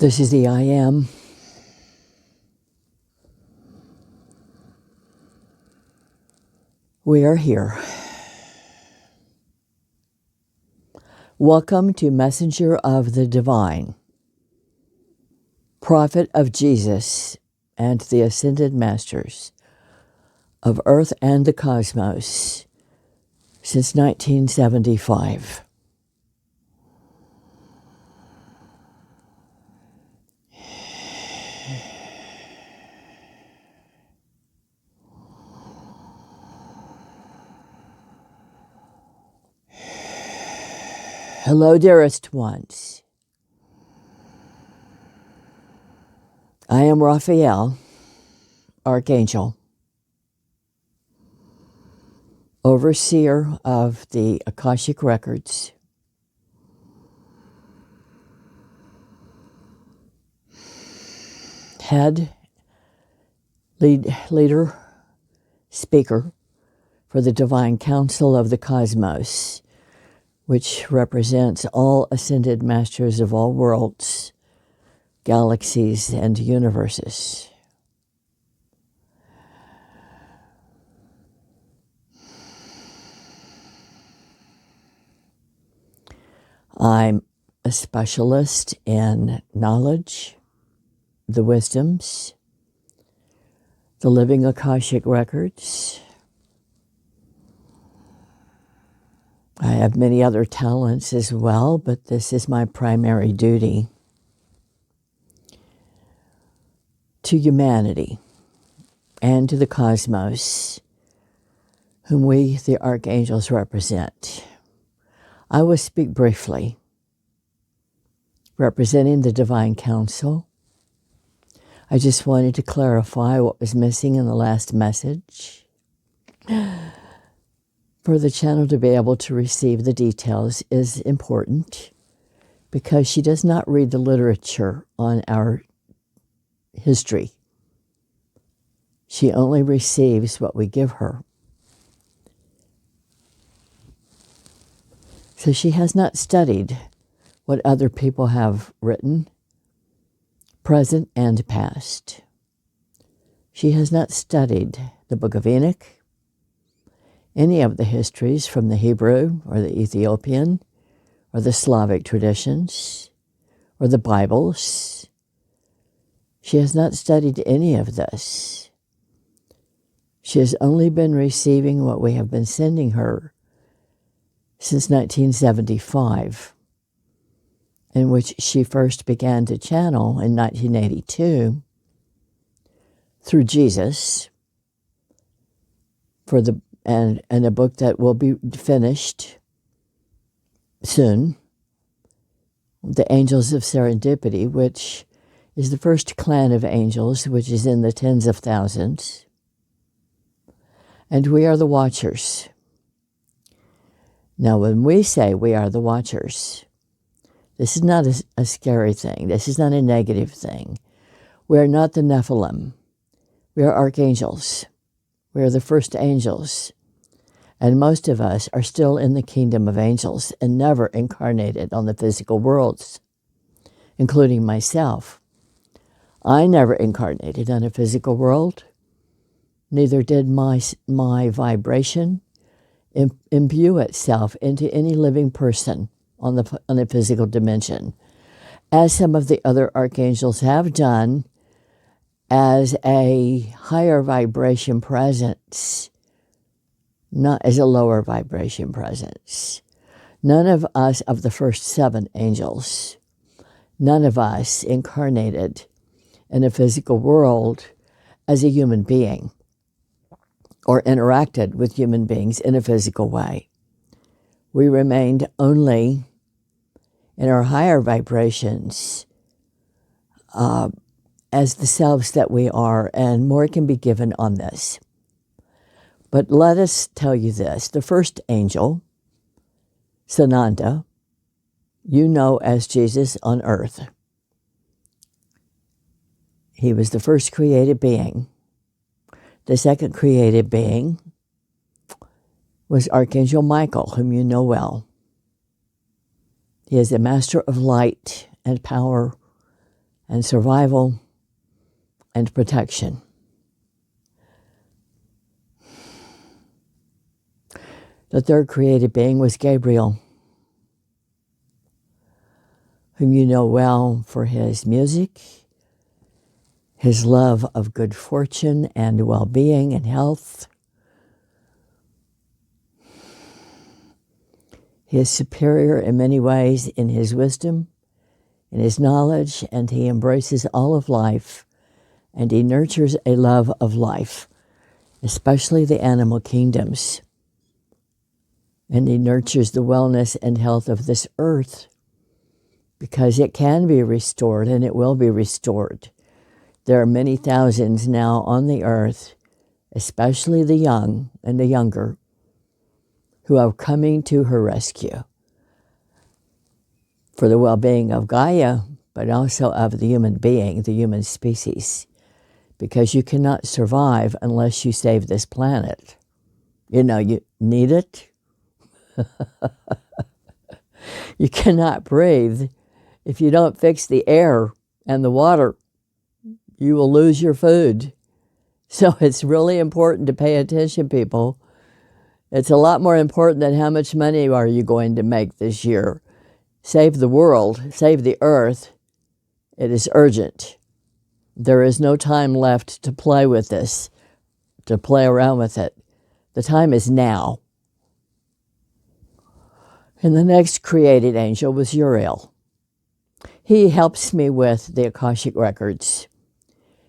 This is the I Am. We are here. Welcome to Messenger of the Divine, Prophet of Jesus and the Ascended Masters of Earth and the Cosmos since 1975. Hello, dearest ones. I am Raphael, Archangel, overseer of the Akashic Records, head, leader, speaker for the Divine Council of the Cosmos, which represents all ascended masters of all worlds, galaxies, and universes. I'm a specialist in knowledge, the wisdoms, the Living Akashic Records. I have many other talents as well, but this is my primary duty to humanity and to the cosmos, whom we, the Archangels, represent. I will speak briefly, representing the Divine Council. I just wanted to clarify what was missing in the last message, for the channel to be able to receive the details is important, because she does not read the literature on our history. She only receives what we give her. So she has not studied what other people have written, present and past. She has not studied the Book of Enoch, any of the histories from the Hebrew or the Ethiopian or the Slavic traditions or the Bibles. She has not studied any of this. She has only been receiving what we have been sending her since 1975, in which she first began to channel in 1982 through Jesus for the and a book that will be finished soon, The Angels of Serendipity, which is the first clan of angels, which is in the tens of thousands. And we are the Watchers. Now, when we say we are the Watchers, this is not a scary thing. This is not a negative thing. We are not the Nephilim. We are archangels. We are the first angels. And most of us are still in the kingdom of angels and never incarnated on the physical worlds, including myself. I never incarnated on a physical world. Neither did my vibration imbue itself into any living person on the physical dimension, as some of the other archangels have done as a higher vibration presence, not as a lower vibration presence. None of us, of the first 7 angels, none of us incarnated in a physical world as a human being or interacted with human beings in a physical way. We remained only in our higher vibrations as the selves that we are, and more can be given on this. But let us tell you this. The first angel, Sananda, you know as Jesus on earth. He was the first created being. The second created being was Archangel Michael, whom you know well. He is a master of light and power and survival and protection. The third created being was Gabriel, whom you know well for his music, his love of good fortune and well-being and health. He is superior in many ways in his wisdom, in his knowledge, and he embraces all of life, and he nurtures a love of life, especially the animal kingdoms. And he nurtures the wellness and health of this earth, because it can be restored and it will be restored. There are many thousands now on the earth, especially the young and the younger, who are coming to her rescue for the well-being of Gaia, but also of the human being, the human species, because you cannot survive unless you save this planet. You know, you need it. You cannot breathe. If you don't fix the air and the water, you will lose your food. So it's really important to pay attention, people. It's a lot more important than how much money are you going to make this year. Save the world, save the earth. It is urgent. There is no time left to play with this, to play around with it. The time is now. And the next created angel was Uriel. He helps me with the Akashic Records.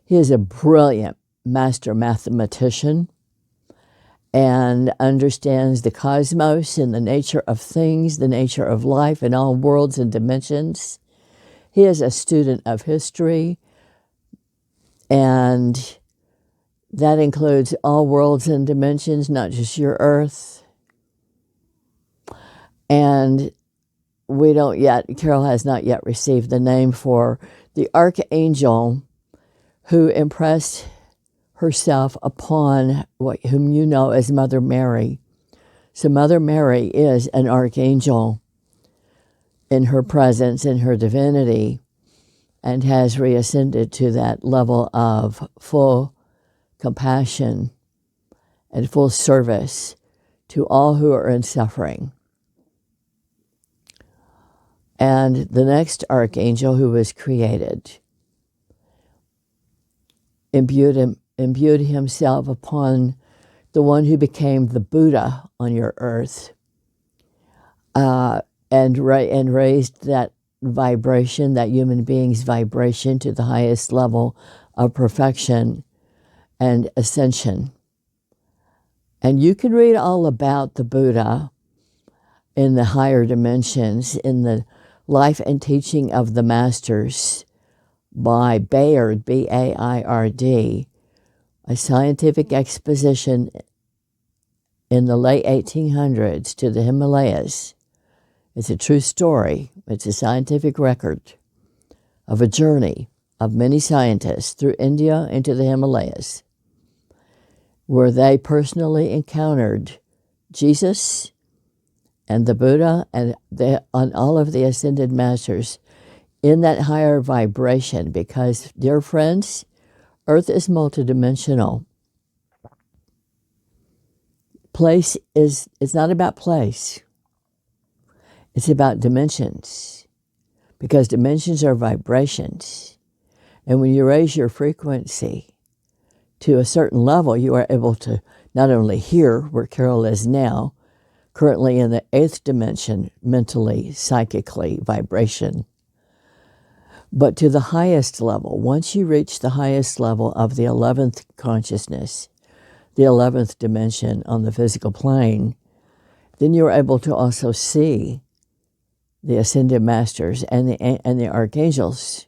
He is a brilliant master mathematician and understands the cosmos and the nature of things, the nature of life in all worlds and dimensions. He is a student of history, and that includes all worlds and dimensions, not just your earth. And we don't yet, Carol has not yet received the name for the Archangel who impressed herself upon whom you know as Mother Mary. So Mother Mary is an archangel in her presence, in her divinity, and has reascended to that level of full compassion and full service to all who are in suffering. And the next archangel who was created imbued himself upon the one who became the Buddha on your earth, and raised that vibration, that human being's vibration, to the highest level of perfection and ascension. And you can read all about the Buddha in the higher dimensions, in the Life and Teaching of the Masters by Bayard, B-A-I-R-D, a scientific exposition in the late 1800s to the Himalayas. It's a true story. It's a scientific record of a journey of many scientists through India into the Himalayas, where they personally encountered Jesus and the Buddha and all of the ascended masters in that higher vibration, because, dear friends, Earth is multidimensional. It's not about place. It's about dimensions, because dimensions are vibrations. And when you raise your frequency to a certain level, you are able to not only hear where Carol is now, currently in the 8th dimension, mentally, psychically, vibration, but to the highest level. Once you reach the highest level of the 11th consciousness, the 11th dimension on the physical plane, then you're able to also see the ascended masters and the archangels.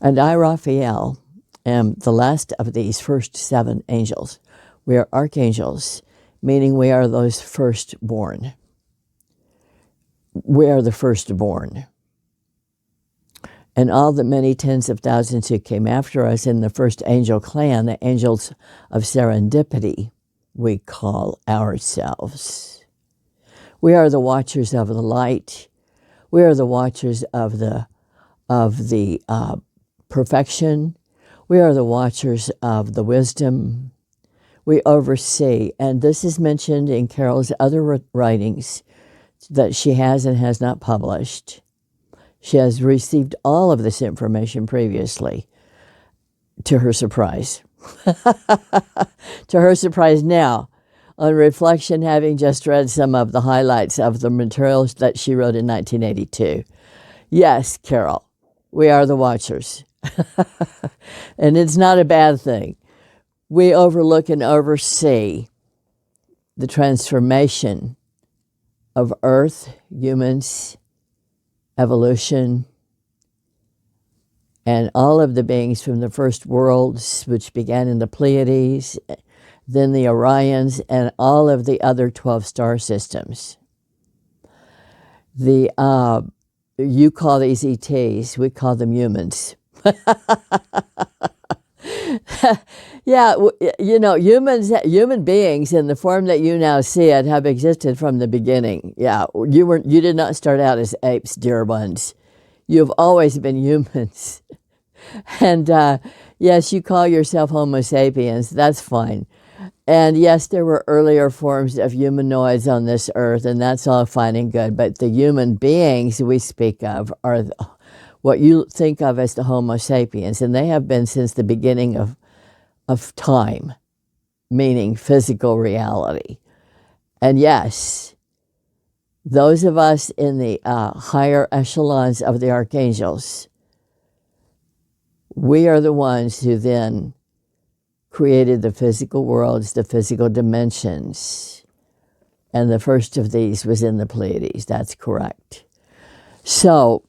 And I, Raphael, am the last of these first 7 angels. We are archangels, meaning we are those firstborn. We are the firstborn. And all the many tens of thousands who came after us in the first angel clan, the angels of serendipity, we call ourselves. We are the watchers of the light. We are the watchers of the of the perfection. We are the watchers of the wisdom. We oversee, and this is mentioned in Carol's other writings that she has and has not published. She has received all of this information previously, to her surprise. To her surprise now, on reflection, having just read some of the highlights of the materials that she wrote in 1982. Yes, Carol, we are the watchers. And it's not a bad thing. We overlook and oversee the transformation of Earth, humans, evolution, and all of the beings from the first worlds, which began in the Pleiades, then the Orions, and all of the other 12 star systems. You call these ETs, we call them humans. Yeah, you know, human beings in the form that you now see it have existed from the beginning. Yeah, you did not start out as apes, dear ones. You've always been humans. And yes, you call yourself Homo sapiens. That's fine. And yes, there were earlier forms of humanoids on this earth, and that's all fine and good. But the human beings we speak of are what you think of as the Homo sapiens, and they have been since the beginning of time, meaning physical reality. And yes, those of us in the higher echelons of the archangels, we are the ones who then created the physical worlds, the physical dimensions. And the first of these was in the Pleiades. That's correct. So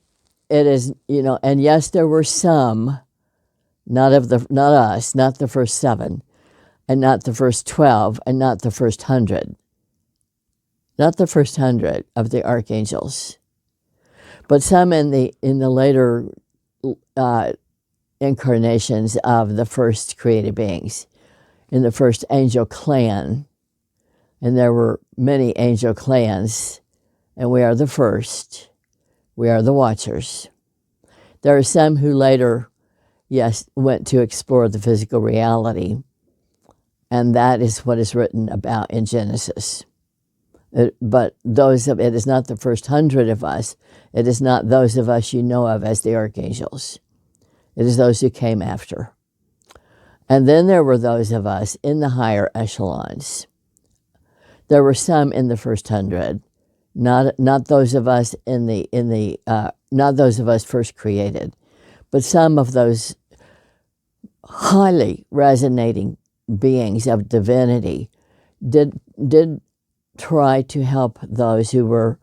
it is, you know, and yes, there were some, not us, not the first 7, and not the first 12, and not the first 100. Not the first 100 of the archangels, but some in the later incarnations of the first created beings, in the first angel clan. And there were many angel clans, and we are the first. We are the watchers. There are some who later, yes, went to explore the physical reality, and that is what is written about in Genesis. But it is not the first 100 of us. It is not those of us you know of as the archangels. It is those who came after. And then there were those of us in the higher echelons. There were some in the first 100, not those of us not those of us first created, but some of those highly resonating beings of divinity did try to help those who were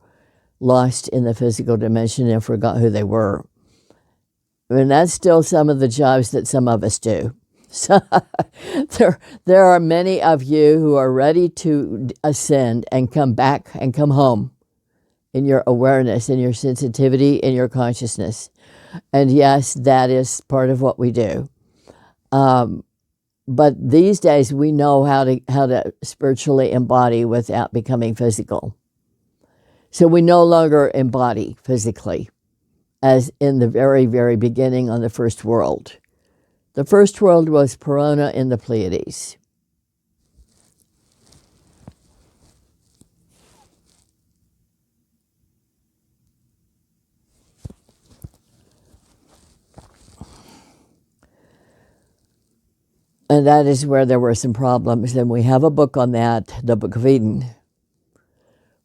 lost in the physical dimension and forgot who they were. And that's still some of the jobs that some of us do. So there are many of you who are ready to ascend and come back and come home in your awareness, in your sensitivity, in your consciousness. And yes, that is part of what we do. But these days we know how to spiritually embody without becoming physical. So we no longer embody physically, as in the very, very beginning on the first world. The first world was Perona in the Pleiades. And that is where there were some problems. And we have a book on that, the Book of Eden,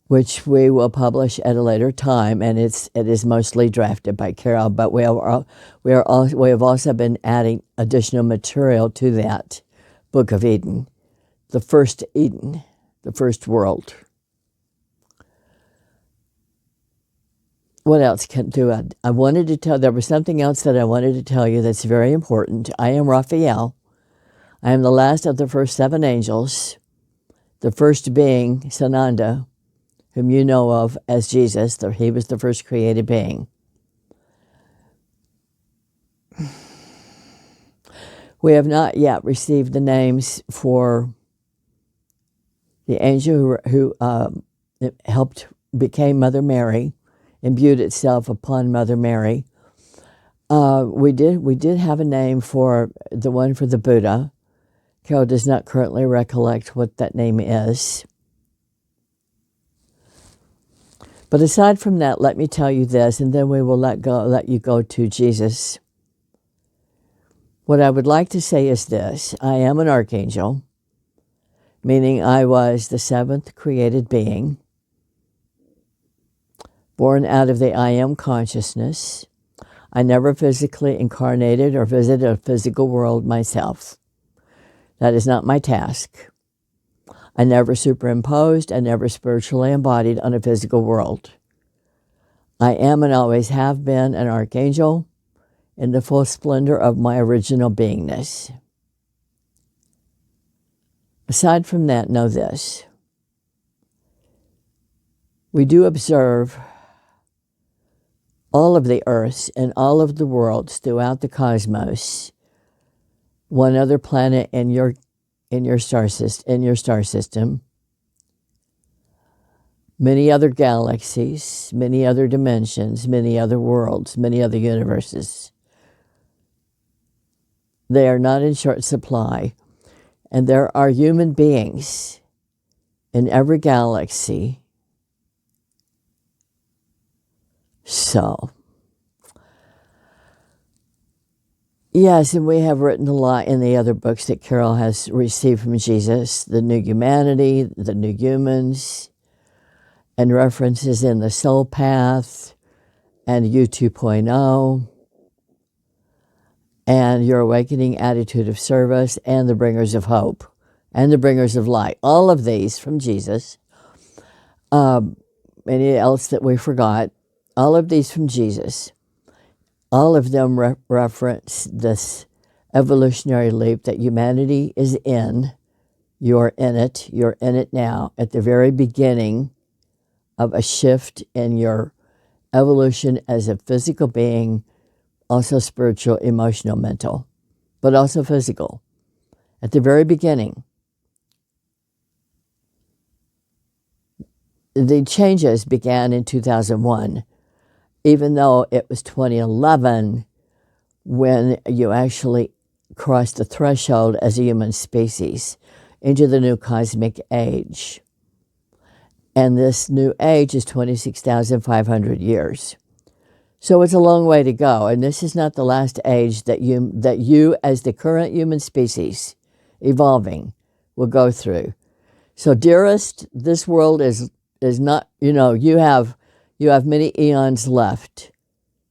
which we will publish at a later time, and it is mostly drafted by Carol, but we have also been adding additional material to that Book of Eden, the first Eden, the first world. What else can do? I wanted to tell, there was something else that I wanted to tell you that's very important. I am Raphael. I am the last of the first 7 angels, the first being Sananda, whom you know of as Jesus. He was the first created being. We have not yet received the names for the angel who became Mother Mary, imbued itself upon Mother Mary. We did have a name for the one for the Buddha. Carol does not currently recollect what that name is. But aside from that, let me tell you this, and then we will let you go to Jesus. What I would like to say is this: I am an archangel, meaning I was the seventh created being, born out of the I am consciousness. I never physically incarnated or visited a physical world myself. That is not my task. I never superimposed, I never spiritually embodied on a physical world. I am and always have been an archangel in the full splendor of my original beingness. Aside from that, know this. We do observe all of the earths and all of the worlds throughout the cosmos, one other planet in your star system, many other galaxies, many other dimensions, many other worlds, many other universes. They are not in short supply, and there are human beings in every galaxy. So, yes, and we have written a lot in the other books that Carol has received from Jesus, the new humanity, the new humans, and references in the soul path and U 2.0 and your awakening attitude of service and the bringers of hope and the bringers of light. All of these from Jesus. Any else that we forgot? All of these from Jesus. All of them reference this evolutionary leap that humanity is in. You're in it. You're in it now at the very beginning of a shift in your evolution as a physical being, also spiritual, emotional, mental, but also physical. At the very beginning. The changes began in 2001, even though it was 2011 when you actually crossed the threshold as a human species into the new cosmic age. And this new age is 26,500 years. So it's a long way to go. And this is not the last age that you as the current human species evolving will go through. So dearest, this world is not, you have many eons left.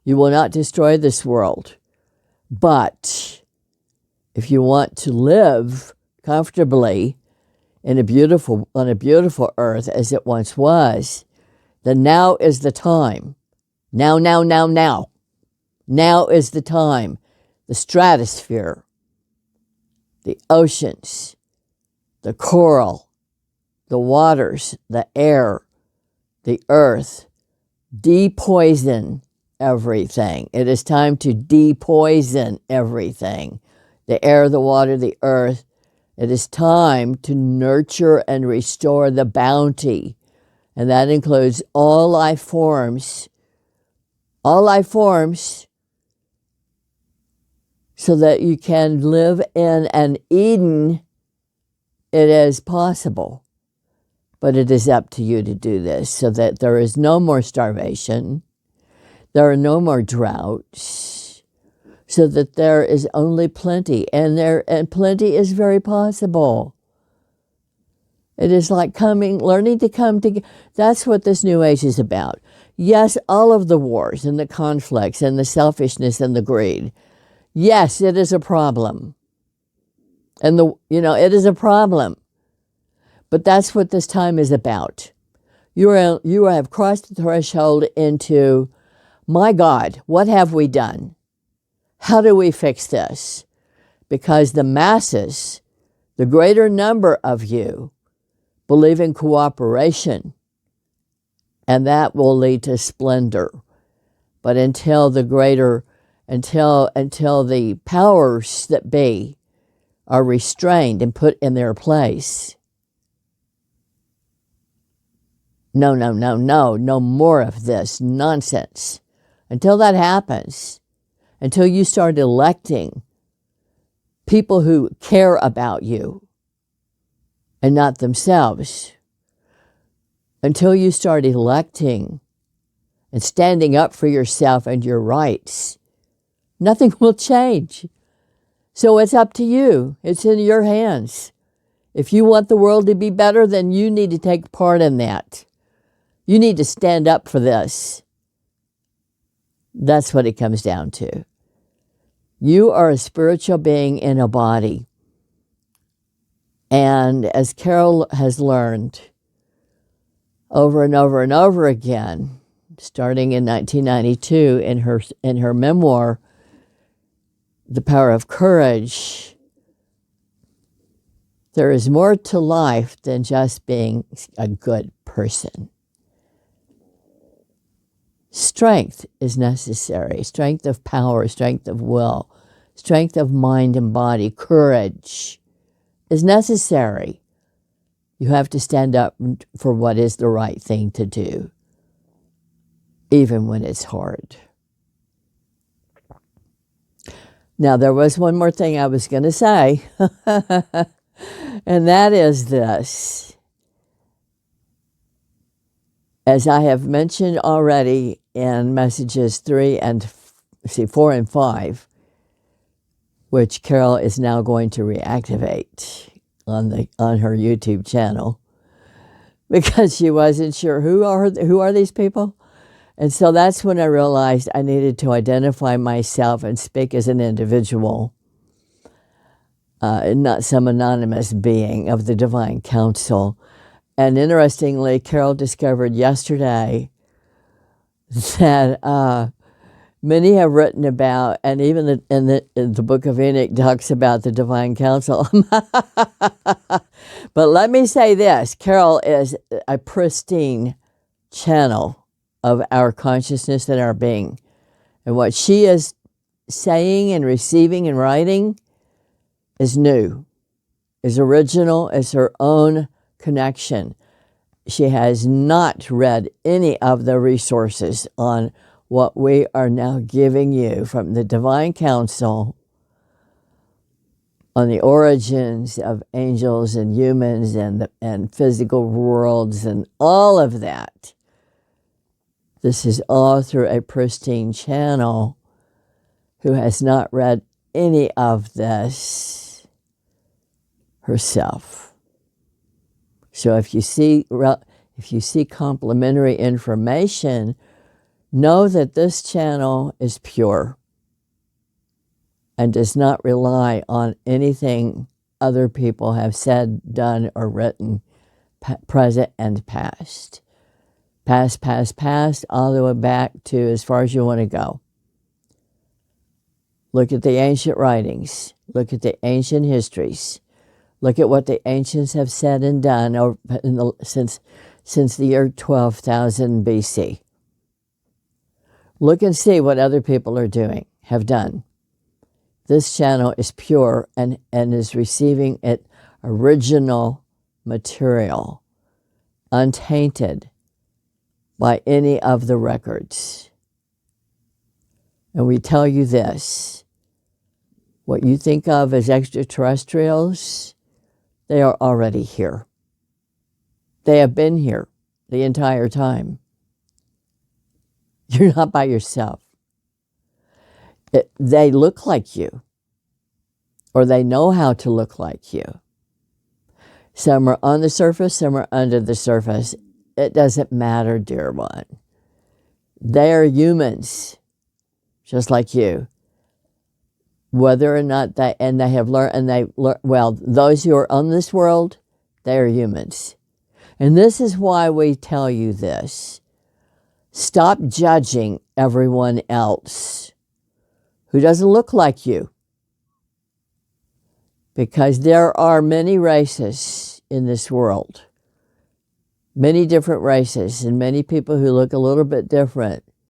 You will not destroy this world. But if you want to live comfortably on a beautiful earth as it once was, then now is the time. Now. Now is the time. The stratosphere, the oceans, the coral, the waters, the air, the earth, depoison everything. It is time to depoison everything. The air, the water, the earth. It is time to nurture and restore the bounty. And that includes all life forms. All life forms. So that you can live in an Eden. It is possible. But it is up to you to do this so that there is no more starvation. There are no more droughts. So that there is only plenty. And plenty is very possible. It is like learning to come together. That's what this new age is about. Yes, all of the wars and the conflicts and the selfishness and the greed. Yes, it is a problem. And it is a problem. But that's what this time is about. You have crossed the threshold into, my God, what have we done? How do we fix this? Because the masses, the greater number of you, believe in cooperation, and that will lead to splendor. But until the powers that be are restrained and put in their place, no more of this nonsense. Until that happens, until you start electing people who care about you and not themselves, until you start electing and standing up for yourself and your rights, nothing will change. So it's up to you. It's in your hands. If you want the world to be better, then you need to take part in that. You need to stand up for this. That's what it comes down to. You are a spiritual being in a body. And as Carol has learned over and over and over again, starting in 1992 in her memoir, The Power of Courage, there is more to life than just being a good person. Strength is necessary. Strength of power, strength of will, strength of mind and body, courage is necessary. You have to stand up for what is the right thing to do, even when it's hard. Now, there was one more thing I was going to say, and that is this. As I have mentioned already in messages 4 and 5, which Carol is now going to reactivate on her YouTube channel, because she wasn't sure who are these people. And so that's when I realized I needed to identify myself and speak as an individual, not some anonymous being of the Divine Council. And interestingly, Carol discovered yesterday that many have written about, and even in the Book of Enoch talks about the Divine Council. But let me say this, Carol is a pristine channel of our consciousness and our being. And what she is saying and receiving and writing is new, is original, is her own connection. She has not read any of the resources on what we are now giving you from the Divine Council on the origins of angels and humans and physical worlds and all of that. This is all through a pristine channel who has not read any of this herself. So if you see complementary information, know that this channel is pure and does not rely on anything other people have said, done, or written, present and past. Past, all the way back to as far as you want to go. Look at the ancient writings. Look at the ancient histories. Look at what the ancients have said and done since the year 12,000 BC. Look and see what other people are doing, have done. This channel is pure and is receiving its original material, untainted by any of the records. And we tell you this, what you think of as extraterrestrials, they are already here. They have been here the entire time. You're not by yourself. They look like you, or they know how to look like you. Some are on the surface, some are under the surface. It doesn't matter, dear one. They are humans, just like you. Whether or not they have learned, well, those who are on this world, they are humans. And this is why we tell you this. Stop judging everyone else who doesn't look like you. Because there are many races in this world. Many different races and many people who look a little bit different.